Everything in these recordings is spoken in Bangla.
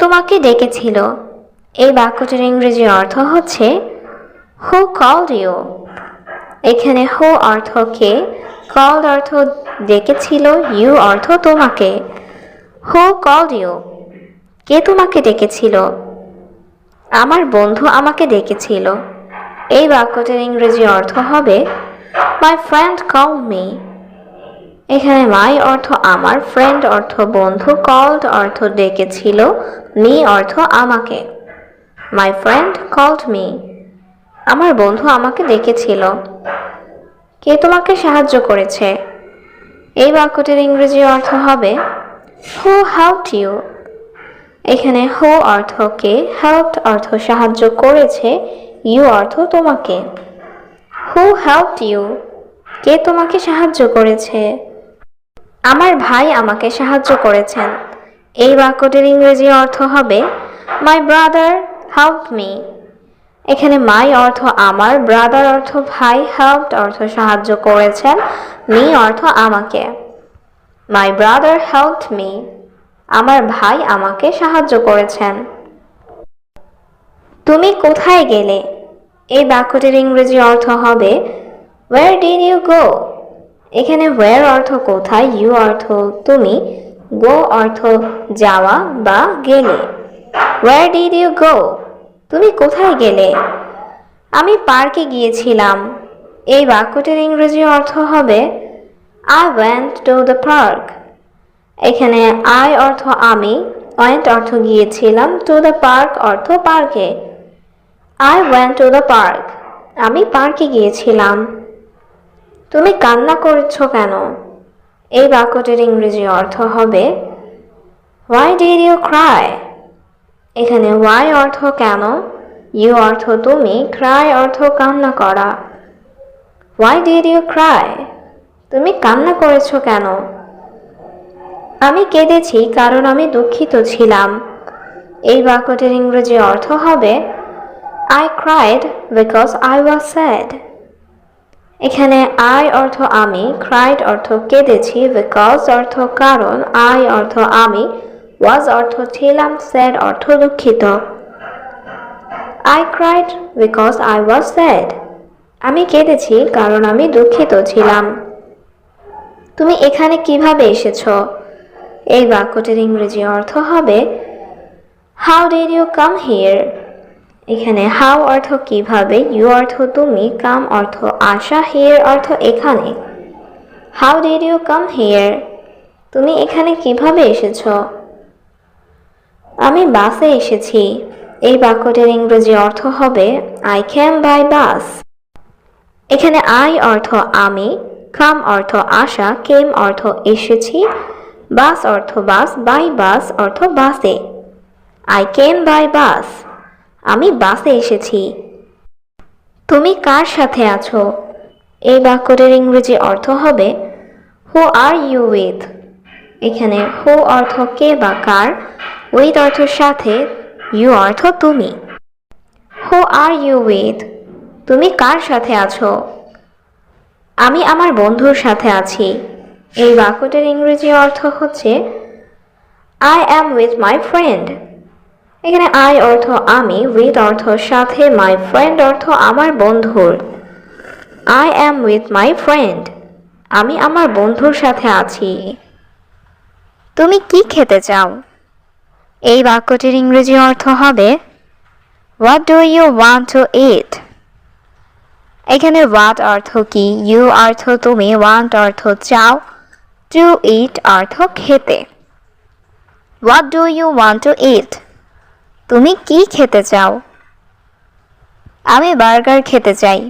তোমাকে ডেকেছিল? এই বাক্যটির ইংরেজি অর্থ হচ্ছে হু কল্ড ইউ। এখানে হু অর্থ কে, কল্ড অর্থ ডেকেছিল, ইউ অর্থ তোমাকে। Who called you? কে তোমাকে ডেকেছিল? আমার বন্ধু আমাকে ডেকেছিল। এই বাক্যটির ইংরেজি অর্থ হবে মাই ফ্রেন্ড কল্ড মি। এখানে মাই অর্থ আমার, ফ্রেন্ড অর্থ বন্ধু, কল্ড অর্থ ডেকেছিল, মি অর্থ আমাকে। My friend called me. আমার বন্ধু আমাকে ডেকেছিল। কে তোমাকে সাহায্য করেছে? এই বাক্যটির ইংরেজি অর্থ হবে হু হেল্পড ইউ। এখানে হু অর্থ কে, হেল্পড অর্থ সাহায্য করেছে, ইউ অর্থ তোমাকে। হু হেল্পড ইউ? কে তোমাকে সাহায্য করেছে? আমার ভাই আমাকে সাহায্য করেছেন। এই বাক্যটির ইংরেজি অর্থ হবে মাই ব্রাদার হেল্পড মি। এখানে মাই অর্থ আমার, ব্রাদার অর্থ ভাই, হেল্পড অর্থ সাহায্য করেছেন, মি অর্থ আমাকে। My brother helped me. আমার ভাই আমাকে সাহায্য করেছেন। তুমি কোথায় গেলে? এই বাক্যটির ইংরেজি অর্থ হবে ওয়্যার ডিড ইউ গো। এখানে ওয়্যার অর্থ কোথায়, ইউ অর্থ তুমি, গো অর্থ যাওয়া বা গেলে। Where did you go? তুমি কোথায় গেলে? আমি পার্কে গিয়েছিলাম। এই বাক্যটির ইংরেজি অর্থ হবে I went to the park. এখানে আই অর্থ আমি, ওয়েন্ট অর্থ গিয়েছিলাম, টু দ্য পার্ক অর্থ পার্কে। I went to the park. আমি পার্কে গিয়েছিলাম। তুমি কান্না করছো কেন? এই বাক্যটির ইংরেজি অর্থ হবে হোয়াই ডিড ইউ ক্রাই? এখানে হোয়াই অর্থ কেন, ইউ অর্থ তুমি, ক্রাই অর্থ কান্না করা। Why did you cry? তুমি কান্না করেছো কেন? আমি কেঁদেছি কারণ আমি দুঃখিত ছিলাম। এই বাক্যটির ইংরেজি অর্থ হবে I cried because I was sad. এখানে I অর্থ আমি, cried অর্থ কেঁদেছি, because অর্থ কারণ, I অর্থ আমি, was অর্থ ছিলাম, sad অর্থ দুঃখিত। I cried because I was sad. আমি কেঁদেছি কারণ আমি দুঃখিত ছিলাম। তুমি এখানে কিভাবে এসেছো? এই বাক্যটির ইংরেজি অর্থ হবে How did you come here? এখানে হাউ অর্থ কিভাবে, ইউ অর্থ তুমি, কাম অর্থ আসা, হিয়ার অর্থ এখানে। How did you come here? তুমি এখানে কিভাবে এসেছো? আমি বাসে এসেছি। এই বাক্যটির ইংরেজি অর্থ হবে আই কেম বাই বাস। এখানে আই অর্থ আমি, কাম অর্থ আসা, কেম অর্থ এসেছি, বাস অর্থ বাস, বাই বাস অর্থ বাসে। I came by bus. আমি বাসে এসেছি। তুমি কার সাথে আছো? এই বাক্যটির ইংরেজি অর্থ হবে হু আর ইউ উইথ। এখানে হু অর্থ কে বা কার, উইথ অর্থ সাথে, ইউ অর্থ তুমি। হু আর ইউ উইথ? তুমি কার সাথে আছো? আমি আমার বন্ধুর সাথে আছি। এই বাক্যটির ইংরেজি অর্থ হচ্ছে I am with my friend. এখানে আই অর্থ আমি, উইথ অর্থ সাথে, মাই ফ্রেন্ড অর্থ আমার বন্ধুর। I am with my friend. আমি আমার বন্ধুর সাথে আছি। তুমি কি খেতে চাও? এই বাক্যটির ইংরেজি অর্থ হবে what do you want to eat? এখানে হোয়াট অর্থ কি, ইউ অর্থ তুমি, ওয়ান্ট অর্থ চাও, টু ইট অর্থ খেতে। What do you want to eat? তুমি কি খেতে চাও? আমি বার্গার খেতে চাই।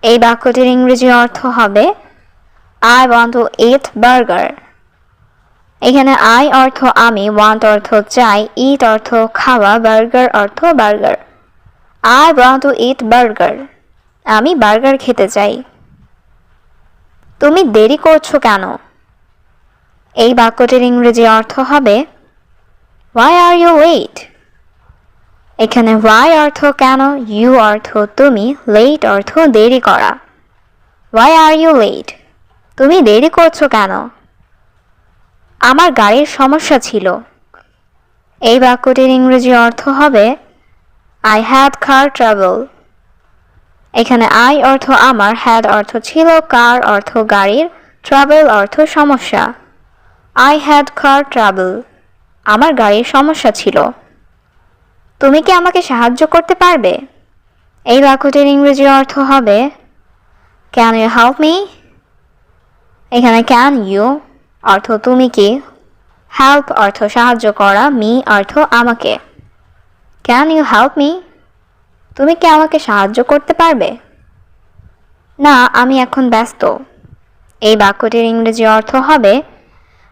এই বাক্যটির ইংরেজি অর্থ হবে I want to it burger. এখানে আই অর্থ আমি, ওয়ান্ট অর্থ চাই, ইট অর্থ খাওয়া, বার্গার অর্থ burger. I want to it burger. আমি বার্গার খেতে চাই। তুমি দেরি করছো কেন? এই বাক্যটির ইংরেজি অর্থ হবে হোয়াই আর ইউ লেট? এখানে হোয়াই অর্থ কেন, ইউ অর্থ তুমি, লেট অর্থ দেরি করা। Why are you late? তুমি দেরি করছো কেন? আমার গাড়ির সমস্যা ছিল। এই বাক্যটির ইংরেজি অর্থ হবে I had car trouble. এখানে I অর্থ আমার, had অর্থ ছিল, car অর্থ গাড়ির, trouble অর্থ সমস্যা। I had car trouble. আমার গাড়ির সমস্যা ছিল। তুমি কি আমাকে সাহায্য করতে পারবে? এই বাক্যটির ইংরেজি অর্থ হবে Can you help me? এখানে can you অর্থ তুমি কি, help অর্থ সাহায্য করা, me অর্থ আমাকে। Can you help me? তুমি কি আমাকে সাহায্য করতে পারবে? না, আমি এখন ব্যস্ত। এই বাক্যটির ইংরেজি অর্থ হবে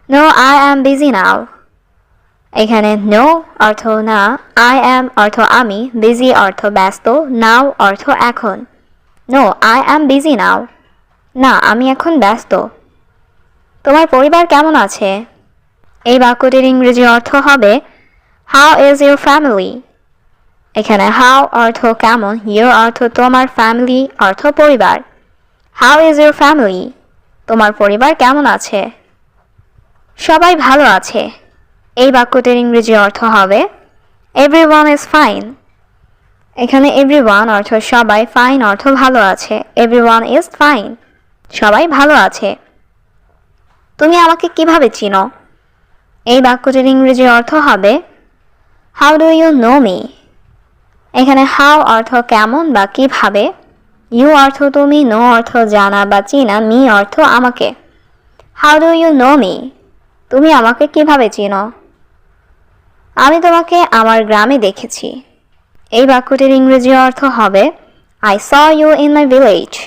No, I am busy now. এখানে no অর্থ না, I am অর্থ আমি, busy অর্থ ব্যস্ত, now অর্থ এখন। No, I am busy now. না, আমি এখন ব্যস্ত। তোমার পরিবার কেমন আছে? এই বাক্যটির ইংরেজি অর্থ হবে How is your family? এখানে how অর্থ কেমন, your অর্থ তোমার, family অর্থ পরিবার। How is your family? তোমার পরিবার কেমন আছে? সবাই ভালো আছে। এই বাক্যটির ইংরেজি অর্থ হবে Everyone is fine. এখানে everyone অর্থ সবাই, fine অর্থ ভালো আছে, everyone is fine. সবাই ভালো আছে। তুমি আমাকে কিভাবে চিনো? এই বাক্যটির ইংরেজি অর্থ হবে How do you know me? এখানে how অর্থ কেমন বা কিভাবে, you অর্থ তুমি, know অর্থ জানা বা চিনা, me অর্থ আমাকে। How do you know me? তুমি আমাকে কিভাবে চিনো? আমি তোমাকে আমার গ্রামে দেখেছি। এই বাক্যটির ইংরেজি অর্থ হবে I saw you in my village.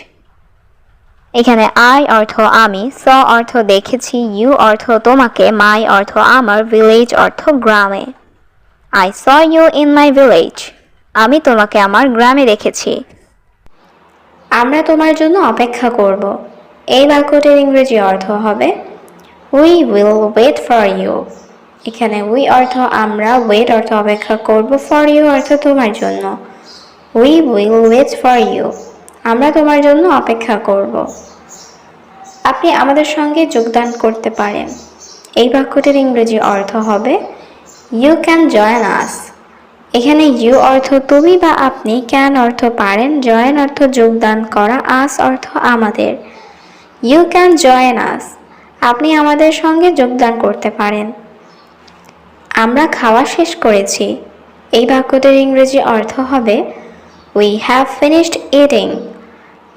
এখানে I অর্থ আমি, saw অর্থ দেখেছি, you অর্থ তোমাকে, my অর্থ আমার, village অর্থ গ্রামে। I saw you in my village. আমি তোমাকে আমার গ্রামে দেখেছি। আমরা তোমার জন্য অপেক্ষা করব। এই বাক্যটির ইংরেজি অর্থ হবে We will wait for you. এখানে we অর্থ আমরা, wait অর্থ অপেক্ষা করব, for you অর্থ তোমার জন্য। We will wait for you. আমরা তোমার জন্য অপেক্ষা করব। আপনি আমাদের সঙ্গে যোগদান করতে পারেন। এই বাক্যটির ইংরেজি অর্থ হবে You can join us. এখানে you অর্থ তুমি বা আপনি, can অর্থ পারেন, join অর্থ যোগদান করা, us অর্থ আমাদের। You can join us. আপনি আমাদের সঙ্গে যোগদান করতে পারেন। আমরা খাওয়া শেষ করেছি। এই বাক্যটির ইংরেজি অর্থ হবে We have finished eating.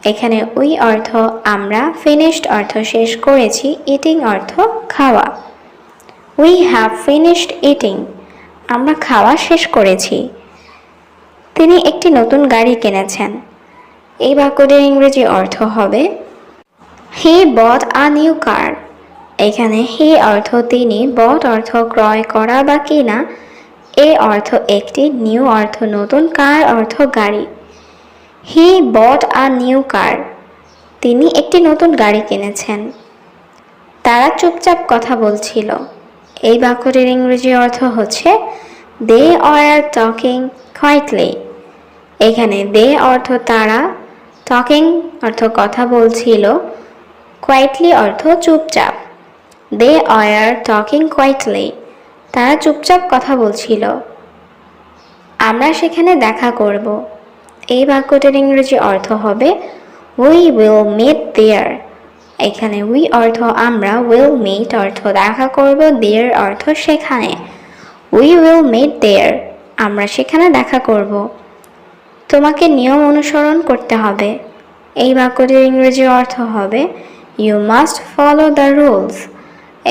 এখানে we অর্থ আমরা, finished অর্থ শেষ করেছি, eating অর্থ খাওয়া। We have finished eating. আমরা খাওয়া শেষ করেছি। তিনি একটি নতুন গাড়ি কিনেছেন। এই বাক্যটির ইংরেজি অর্থ হবে He bought a new car. এখানে he অর্থ তিনি, bought অর্থ ক্রয় করা বা কিনা, a অর্থ একটি, new অর্থ নতুন, car অর্থ গাড়ি। He bought a new car. তিনি একটি নতুন গাড়ি কিনেছেন। তারা চুপচাপ কথা বলছিল। এই বাক্যটির ইংরেজি অর্থ হচ্ছে They were talking quietly. এখানে they অর্থ তারা, talking অর্থ কথা বলছিল, quietly অর্থ চুপচাপ। They were talking quietly. তারা চুপচাপ কথা বলছিল। আমরা সেখানে দেখা করব। এই বাক্যটির ইংরেজি অর্থ হবে We will meet there. এখানে we অর্থ আমরা, will meet অর্থ দেখা করব, there অর্থ সেখানে। We will meet there. আমরা সেখানে দেখা করব। তোমাকে নিয়ম অনুসরণ করতে হবে। এই বাক্যটির ইংরেজি অর্থ হবে You must follow the rules.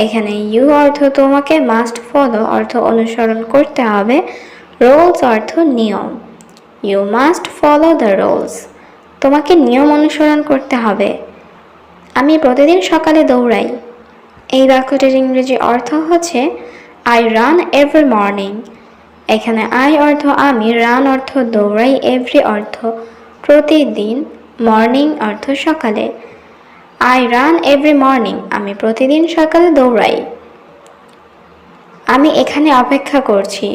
এখানে you অর্থ তোমাকে, must follow অর্থ অনুসরণ করতে হবে, rules অর্থ নিয়ম। You must follow the rules. তোমাকে নিয়ম অনুসরণ করতে হবে। আমি প্রতিদিন সকালে দৌড়াই। এই বাক্যটির ইংরেজি অর্থ হচ্ছে I run every morning. এখানে I অর্থ আমি, run অর্থ দৌড়াই, every অর্থ প্রতিদিন, morning অর্থ সকালে। I run every morning. আমি প্রতিদিন সকালে দৌড়াই। আমি এখানে অপেক্ষা করছি।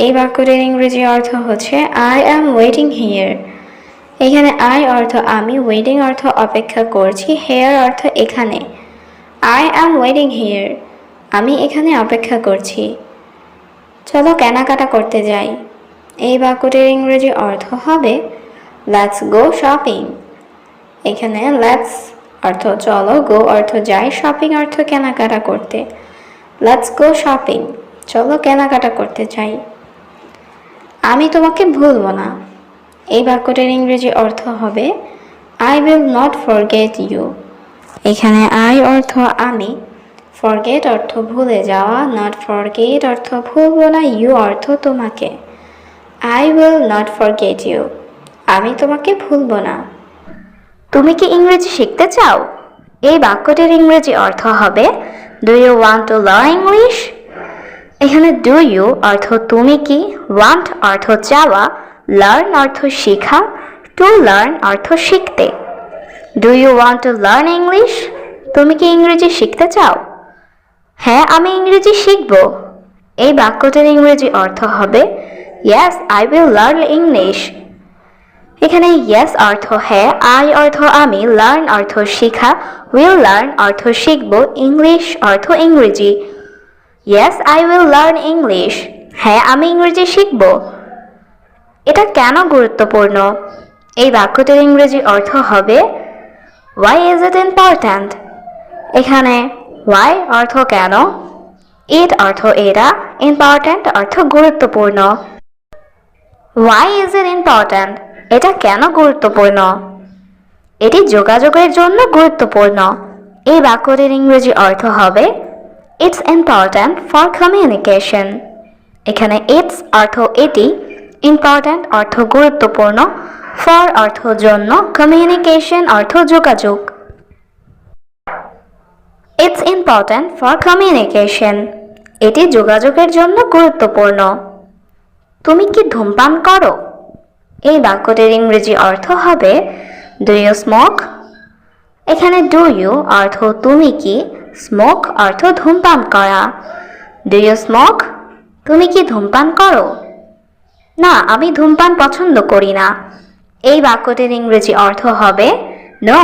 এই বাক্যটির ইংরেজি অর্থ হচ্ছে I am waiting here. এখানে I অর্থ আমি, waiting অর্থ অপেক্ষা করছি, here অর্থ এখানে। I am waiting here. আমি এখানে অপেক্ষা করছি। চলো কেনাকাটা করতে যাই। এই বাক্যটির ইংরেজি অর্থ হবে লেটস গো শপিং। এখানে লেটস অর্থ চলো, গো অর্থ যাই, শপিং অর্থ কেনাকাটা করতে। লেটস গো শপিং, চলো কেনাকাটা করতে যাই। আমি তোমাকে ভুলবো না। এই বাক্যটির ইংরেজি অর্থ হবে I will not forget you. এখানে আই অর্থ আমি, ফরগেট অর্থ ভুলে যাওয়া, নট ফরগেট অর্থ ভুলবো না, ইউ অর্থ তোমাকে। I will not forget you, আমি তোমাকে ভুলবো না। তুমি কি ইংরেজি শিখতে চাও? এই বাক্যটির ইংরেজি অর্থ হবে do you want to learn English. এখানে ডু ইউ অর্থ তুমি কি, ওয়ান্ট অর্থ চাওয়া, লার্ন অর্থ শেখা, টু লার্ন অর্থ শিখতে। Do you want to learn English? তুমি কি ইংরেজি শিখতে চাও? হ্যাঁ, আমি ইংরেজি শিখব। এই বাক্যটির ইংরেজি অর্থ হবে yes I will learn English. এখানে ইয়েস অর্থ হ্যাঁ, আই অর্থ আমি, লার্ন অর্থ শেখা, উইল লার্ন অর্থ শিখব, ইংলিশ অর্থ ইংরেজি। Yes I will learn English, হ্যাঁ আমি ইংরেজি শিখব। এটা কেন গুরুত্বপূর্ণ? এই বাক্যটির ইংরেজি অর্থ হবে ওয়াই ইজ ইট ইম্পর্ট্যান্ট। এখানে ওয়াই অর্থ কেন, ইট অর্থ এরা, ইম্পর্ট্যান্ট অর্থ গুরুত্বপূর্ণ। ওয়াই ইজ ইট ইম্পর্ট্যান্ট, এটা কেন গুরুত্বপূর্ণ? এটি যোগাযোগের জন্য গুরুত্বপূর্ণ। এই বাক্যটির ইংরেজি অর্থ হবে ইটস ইম্পর্ট্যান্ট ফর কমিউনিকেশন। এখানে ইটস অর্থ এটি, ইম্পর্ট্যান্ট অর্থ গুরুত্বপূর্ণ, ফর অর্থ জন্য, কমিউনিকেশন অর্থ যোগাযোগ। ইটস ইম্পর্ট্যান্ট ফর কমিউনিকেশন, এটি যোগাযোগের জন্য গুরুত্বপূর্ণ। তুমি কি ধূমপান করো? এই বাক্যটির ইংরেজি অর্থ হবে ডু ইউ স্মোক। এখানে ডু ইউ অর্থ তুমি কি, স্মোক অর্থ ধূমপান করা। Do you smoke? তুমি কি ধূমপান করো? না, আমি ধূমপান পছন্দ করি না। এই বাক্যটির ইংরেজি অর্থ হবে no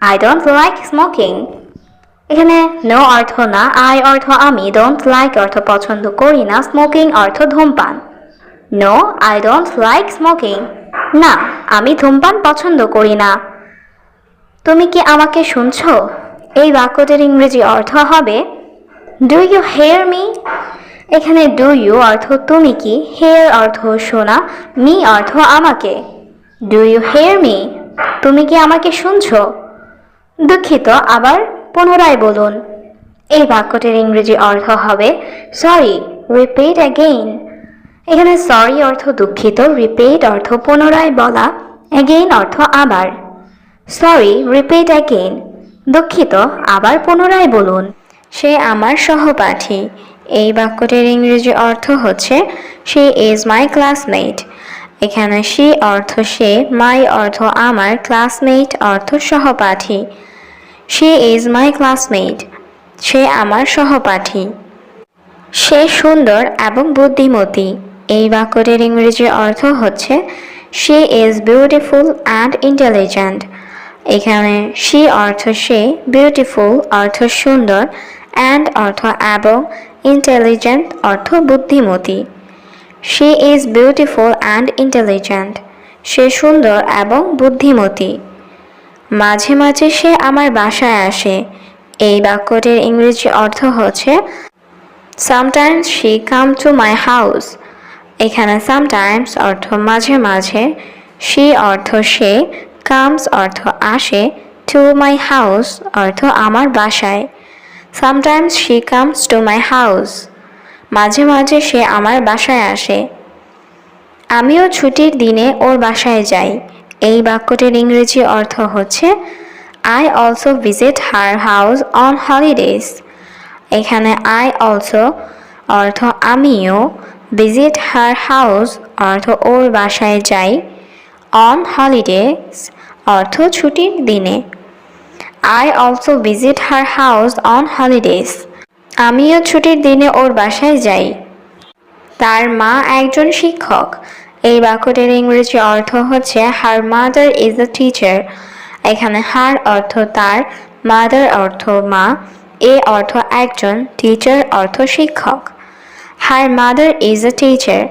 I don't like smoking. এখানে নো অর্থ না, আই অর্থ আমি, ডোন্ট লাইক অর্থ পছন্দ করি না, স্মোকিং অর্থ ধূমপান। No I don't like smoking, না আমি ধূমপান পছন্দ করি না। তুমি কি আমাকে শুনছো? এই বাক্যটির ইংরেজি অর্থ হবে ডু ইউ হেয়ার মি। এখানে ডু ইউ অর্থ তুমি কি, হেয়ার অর্থ শোনা, মি অর্থ আমাকে। Do you hear me? তুমি কি আমাকে শুনছো? দুঃখিত, আবার পুনরায় বলুন। এই বাক্যটির ইংরেজি অর্থ হবে সরি রিপিট অ্যাগেইন। এখানে সরি অর্থ দুঃখিত, রিপিট অর্থ পুনরায় বলা, অ্যাগেইন অর্থ আবার। সরি রিপিট অ্যাগেইন, দুঃখিত আবার পুনরায় বলুন। সে আমার সহপাঠী। এই বাক্যটির ইংরেজি অর্থ হচ্ছে শি ইজ মাই ক্লাসমেট। এখানে শি অর্থ সে, মাই অর্থ আমার, ক্লাসমেট অর্থ সহপাঠী। শি ইজ মাই ক্লাসমেট, সে আমার সহপাঠী। সে সুন্দর এবং বুদ্ধিমতী। এই বাক্যটির ইংরেজি অর্থ হচ্ছে she is beautiful and intelligent. এখানে শি অর্থ সে, বিউটিফুল অর্থ সুন্দর, অ্যান্ড অর্থ এবং, ইন্টেলিজেন্ট অর্থ বুদ্ধিমতী। She is beautiful and intelligent, সে সুন্দর এবং বুদ্ধিমতী। মাঝে মাঝে সে আমার বাসায় আসে। এই বাক্যটির ইংরেজি অর্থ হচ্ছে sometimes she come to my house. এখানে সামটাইমস অর্থ মাঝে মাঝে, শি অর্থ সে, কামস অর্থ আসে, টু মাই হাউস অর্থ আমার বাসায়। Sometimes she comes to my house, মাঝে মাঝে সে আমার বাসায় আসে। আমিও ছুটির দিনে ওর বাসায় যাই। এই বাক্যটির ইংরেজি অর্থ হচ্ছে I also visit her house on holidays. এখানে আই অলসো অর্থ আমিও, ভিজিট হার হাউস অর্থ ওর বাসায় যাই, অন হলিডেজ অর্থ ছুটির দিনে। I also visit her house on holidays, আমিও ছুটির দিনে ওর বাসায় যাই। তার মা একজন শিক্ষক। এই বাক্যটির ইংরেজি অর্থ হচ্ছে her mother is a teacher. এখানে হার অর্থ তার, মাদার অর্থ মা, এ অর্থ একজন, টিচার অর্থ শিক্ষক। Her mother is a teacher.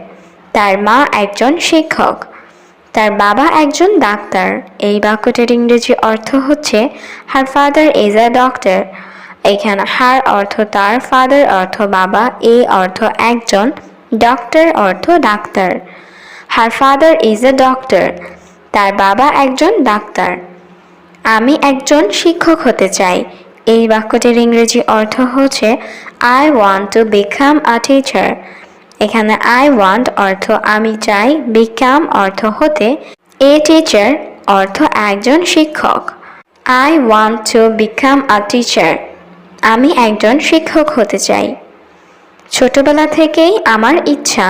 তার মা একজন শিক্ষক। তার বাবা একজন ডাক্তার। এই বাক্যটির ইংরেজি অর্থ হচ্ছে Her father is a doctor. এখানে her অর্থ তার, father অর্থ বাবা, a অর্থ একজন, doctor অর্থ doctor. Her father is a doctor. তার বাবা একজন ডাক্তার। আমি একজন শিক্ষক হতে চাই। এই বাক্যটির ইংরেজি অর্থ হচ্ছে I want to become a teacher. এখানে I want অর্থ আমি চাই, become অর্থ হতে, a teacher অর্থ একজন শিক্ষক। I want to become a teacher. আমি একজন শিক্ষক হতে চাই। ছোটবেলা থেকেই আমার ইচ্ছা।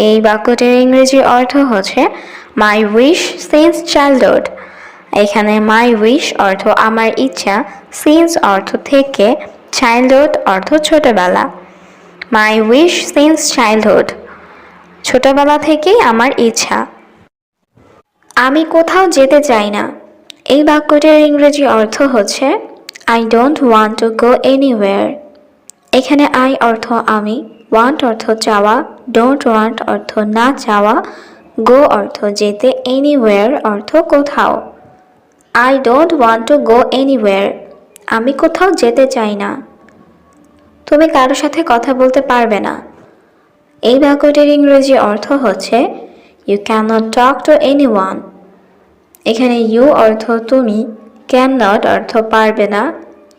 এই বাক্যটির ইংরেজি অর্থ হচ্ছে My wish since childhood. এখানে my wish অর্থ আমার ইচ্ছা, since অর্থ থেকে, childhood অর্থ ছোটবেলা। My wish since childhood. ছোটবেলা থেকেই আমার ইচ্ছা। আমি কোথাও যেতে চাই না। এই বাক্যটির ইংরেজি অর্থ হচ্ছে I don't want to go anywhere. এখানে I অর্থ আমি, want অর্থ চাওয়া, don't want অর্থ না চাওয়া, go অর্থ যেতে, anywhere অর্থ কোথাও। I don't want to go anywhere. আমি কোথাও যেতে চাই না। তুমি কারোর সাথে কথা বলতে পারবে না। এই বাক্যটির ইংরেজি অর্থ হচ্ছে You cannot talk to anyone. এখানে you অর্থ তুমি, cannot অর্থ পারবে না,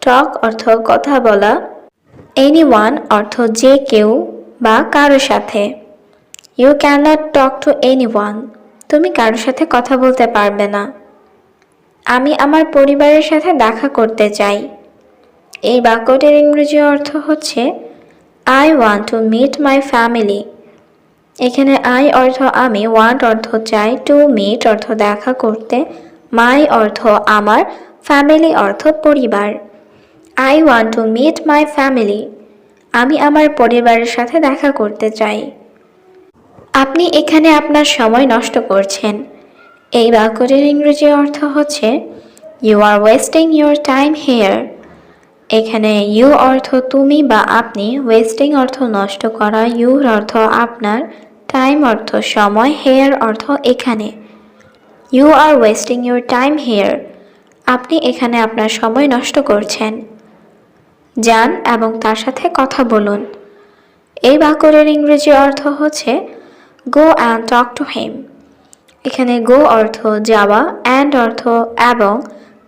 talk অর্থ কথা বলা, anyone অর্থ যে কেউ বা কারোর সাথে। You cannot talk to anyone. তুমি কারোর সাথে কথা বলতে পারবে না। আমি আমার পরিবারের সাথে দেখা করতে চাই। এই বাক্যটির ইংরেজি অর্থ হচ্ছে I want to meet my family. এখানে I অর্থ আমি, want অর্থ চাই, to meet অর্থ দেখা করতে, my অর্থ আমার, family অর্থ পরিবার। I want to meet my family. আমি আমার পরিবারের সাথে দেখা করতে চাই। আপনি এখানে আপনার সময় নষ্ট করছেন। এই বাক্যটির ইংরেজি অর্থ হচ্ছে You are wasting your time here. এখানে you অর্থ তুমি বা আপনি, wasting অর্থ নষ্ট করা, your অর্থ আপনার, time অর্থ সময়, here অর্থ এখানে। You are wasting your time here. আপনি এখানে আপনার সময় নষ্ট করছেন। যান এবং তার সাথে কথা বলুন। এই বাক্যটির ইংরেজি অর্থ হচ্ছে Go and talk to him. এখানে go অর্থ যাওয়া, and অর্থ এবং,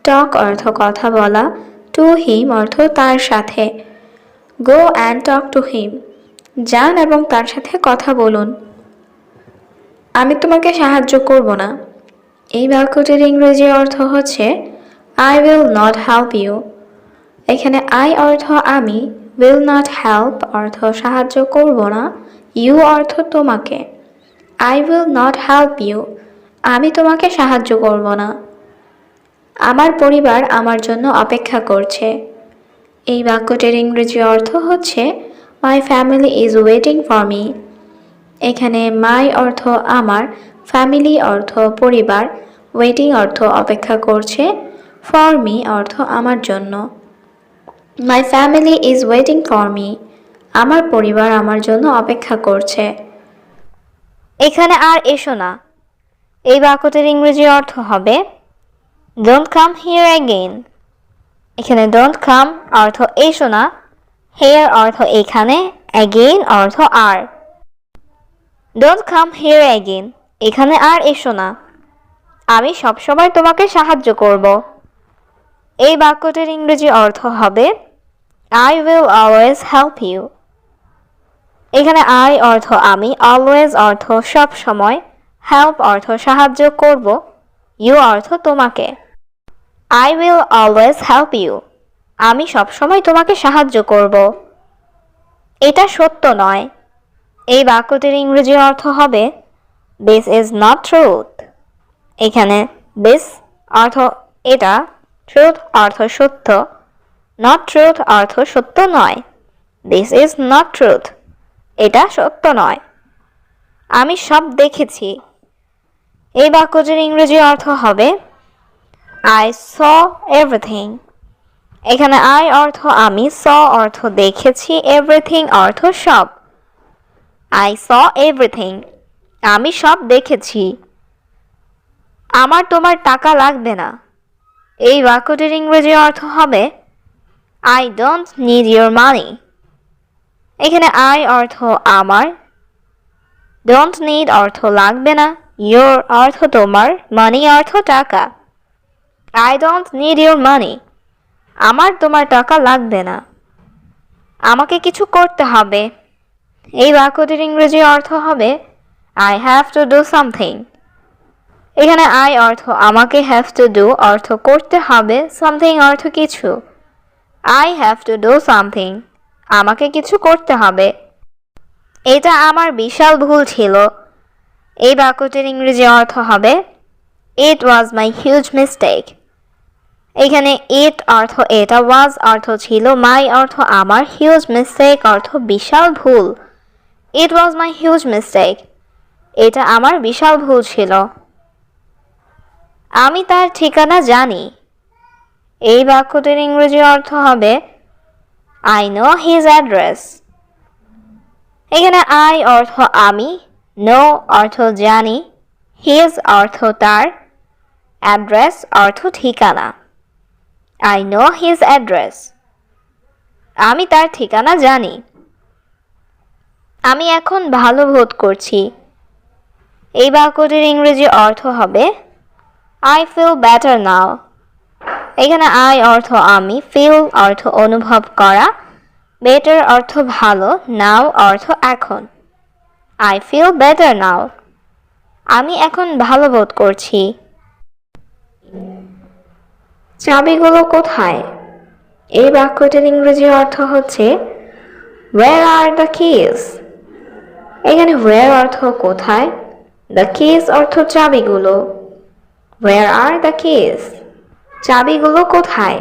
talk অর্থ কথা বলা, to him অর্থ তার সাথে। Go and talk to him. যান এবং তার সাথে কথা বলুন। আমি তোমাকে সাহায্য করব না। এই বাক্যটির ইংরেজি অর্থ হচ্ছে I will not help you. এখানে I অর্থ আমি, will not help অর্থ সাহায্য করব না, you অর্থ তোমাকে। I will not help you. আমি তোমাকে সাহায্য করব না। আমার পরিবার আমার জন্য অপেক্ষা করছে। এই বাক্যটির ইংরেজি অর্থ হচ্ছে My family is waiting for me. এখানে my অর্থ আমার, family অর্থ পরিবার, waiting অর্থ অপেক্ষা করছে, for me অর্থ আমার জন্য। My family is waiting for me. আমার পরিবার আমার জন্য অপেক্ষা করছে। এখানে আর এসো না। এই বাক্যটির ইংরেজি অর্থ হবে Don't come here again. এখানে don't come অর্থ এসো না, here অর্থ এখানে, again অর্থ আর। Don't come here again. এখানে আর এসো না। আমি সবসময় তোমাকে সাহায্য করব। এই বাক্যটির ইংরেজি অর্থ হবে I will always help you. এখানে I অর্থ আমি, always অর্থ সব সময়, help অর্থ সাহায্য করব, you অর্থ তোমাকে। I will always help you. আমি সবসময় তোমাকে সাহায্য করব। এটা সত্য নয়। এই বাক্যটির ইংরেজি অর্থ হবে This is not truth. এখানে this অর্থ এটা, truth অর্থ সত্য, not truth অর্থ সত্য নয়। This is not truth. এটা সত্য নয়। আমি সব দেখেছি। এই বাক্যটির ইংরেজি অর্থ হবে I saw everything. এখানে I অর্থ আমি, saw অর্থ দেখেছি, everything অর্থ সব। I saw everything. আমি সব দেখেছি। আমার তোমার টাকা লাগবে না। এই বাক্যটির ইংরেজি অর্থ হবে I don't need your money. এখানে I অর্থ আমার, don't need অর্থ লাগবে না, your অর্থ তোমার, money অর্থ টাকা। I don't need your money. আমার তোমার টাকা লাগবে না। আমাকে কিছু করতে হবে। এই বাক্যটির ইংরেজি অর্থ হবে I have to do something. এখানে I অর্থ আমাকে, have to do অর্থ করতে হবে, something অর্থ কিছু। I have to do something. আমাকে কিছু করতে হবে। এটা আমার বিশাল ভুল ছিল। এই বাক্যটির ইংরেজি অর্থ হবে It was my huge mistake. এখানে it অর্থ এটা, was অর্থ ছিল, my অর্থ আমার, huge mistake অর্থ বিশাল ভুল। It was my huge mistake. এটা আমার বিশাল ভুল ছিল। আমি তার ঠিকানা জানি। এই বাক্যটির ইংরেজি অর্থ হবে I know his address. এখানে I অর্থ আমি, know অর্থ জানি, his অর্থ তার, address অর্থ ঠিকানা। I know his address. আমি তার ঠিকানা জানি। আমি এখন ভালো বোধ করছি। এই বাক্যটির ইংরেজি অর্থ হবে I feel better now. এখানে I অর্থ আমি, feel অর্থ অনুভব করা, better অর্থ ভালো, now অর্থ এখন। I feel better now. আমি এখন ভালো বোধ করছি। চাবিগুলো কোথায়? এই বাক্যটির ইংরেজি অর্থ হচ্ছে Where are the keys? এখানে where অর্থ কোথায়, the keys অর্থ চাবিগুলো। Where are the keys? চাবিগুলো কোথায়?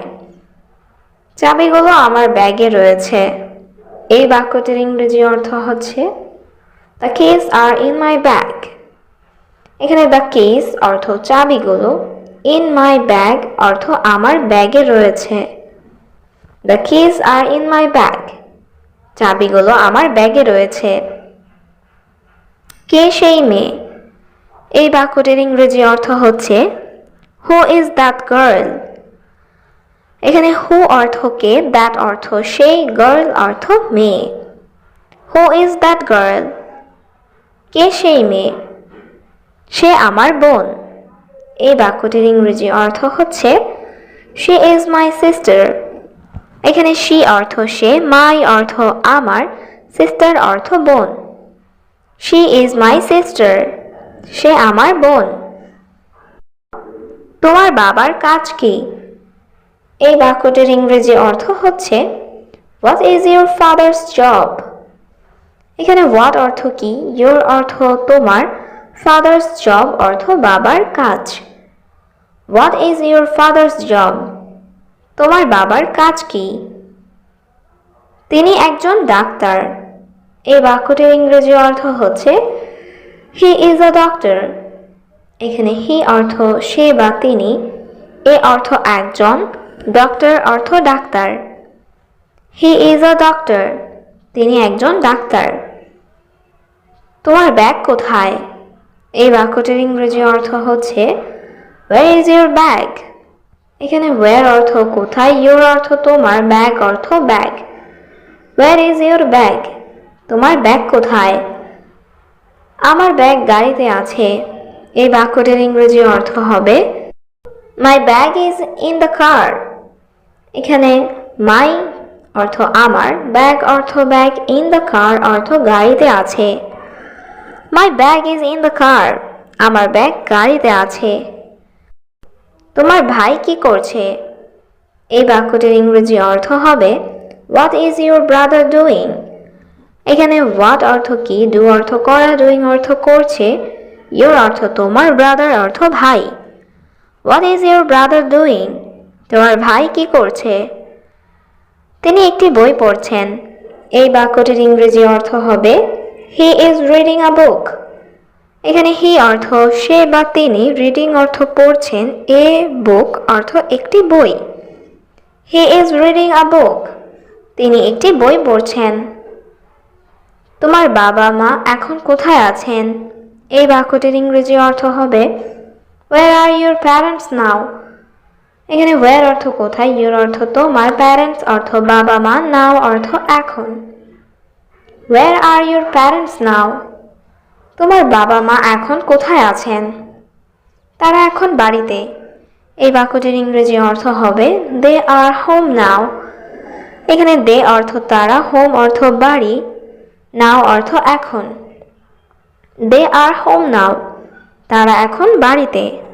চাবিগুলো আমার ব্যাগে রয়েছে। এই বাক্যটির ইংরেজি অর্থ হচ্ছে The keys are in my bag. এখানে the keys অর্থ চাবিগুলো, in my bag অর্থ আমার ব্যাগে রয়েছে। The keys are in my bag. চাবিগুলো আমার ব্যাগে রয়েছে। কে সেই মেয়ে? এই বাক্যটির ইংরেজি অর্থ হচ্ছে Who is that girl? এখানে who অর্থ কে, that অর্থ সেই, girl অর্থ মেয়ে। Who is that girl? কে সেই মেয়ে? সে আমার বোন। এই বাক্যটির ইংরেজি অর্থ হচ্ছে She is my sister. এখানে she অর্থ সে, my অর্থ আমার, sister অর্থ বোন। She is my sister. সে আমার বোন। তোমার বাবার কাজ কি? এই বাক্যটির ইংরেজি অর্থ হচ্ছে What is your father's job? এখানে what অর্থ কি, your অর্থ তোমার, father's job অর্থ বাবার কাজ। What is your father's job? তোমার বাবার কাজ কি? তিনি একজন ডাক্তার। এই বাক্যটির ইংরেজি অর্থ হচ্ছে He is a doctor. এখানে he অর্থ সে বা তিনি, এ অর্থ একজন, ডক্টর অর্থ doctor. He is a doctor. তিনি একজন ডাক্তার। তোমার ব্যাগ কোথায়? এই বাক্যটির ইংরেজি অর্থ হচ্ছে Where is your bag? এখানে where অর্থ কোথায়, your অর্থ তোমার, bag অর্থ bag. Where is your bag? তোমার ব্যাগ কোথায়? আমার ব্যাগ গাড়িতে আছে। এই বাক্যটির ইংরেজি অর্থ হবে My bag is in the car. এখানে my অর্থ আমার, bag অর্থ ব্যাগ, in the car অর্থ গাড়িতে আছে। My bag is in the car. আমার ব্যাগ গাড়িতে আছে। তোমার ভাই কি করছে? এই বাক্যটির ইংরেজি অর্থ হবে What is your brother doing? এখানে what অর্থ কি, do অর্থ করা, doing অর্থ করছে, your অর্থ তোমার, brother অর্থ ভাই। What is your brother doing? তোমার ভাই কি করছে? তিনি একটি বই পড়ছেন। এই বাক্যটির ইংরেজি অর্থ হবে He is reading a book. এখানে he অর্থ সে বা তিনি, reading অর্থ পড়ছেন, a book অর্থ একটি বই। He is reading a book. তিনি একটি বই পড়ছেন। তোমার বাবা মা এখন কোথায় আছেন? এই বাক্যটির ইংরেজি অর্থ হবে Where are your parents now? এখানে where অর্থ কোথায়, your অর্থ তোমার, parents অর্থ বাবা মা, now অর্থ এখন। Where are your parents now? তোমার বাবা মা এখন কোথায় আছেন? তারা এখন বাড়িতে। এই বাক্যটির ইংরেজি অর্থ হবে They are home now. এখানে they অর্থ তারা, home অর্থ বাড়ি, now অর্থ এখন। They are home now. তারা এখন বাড়িতে।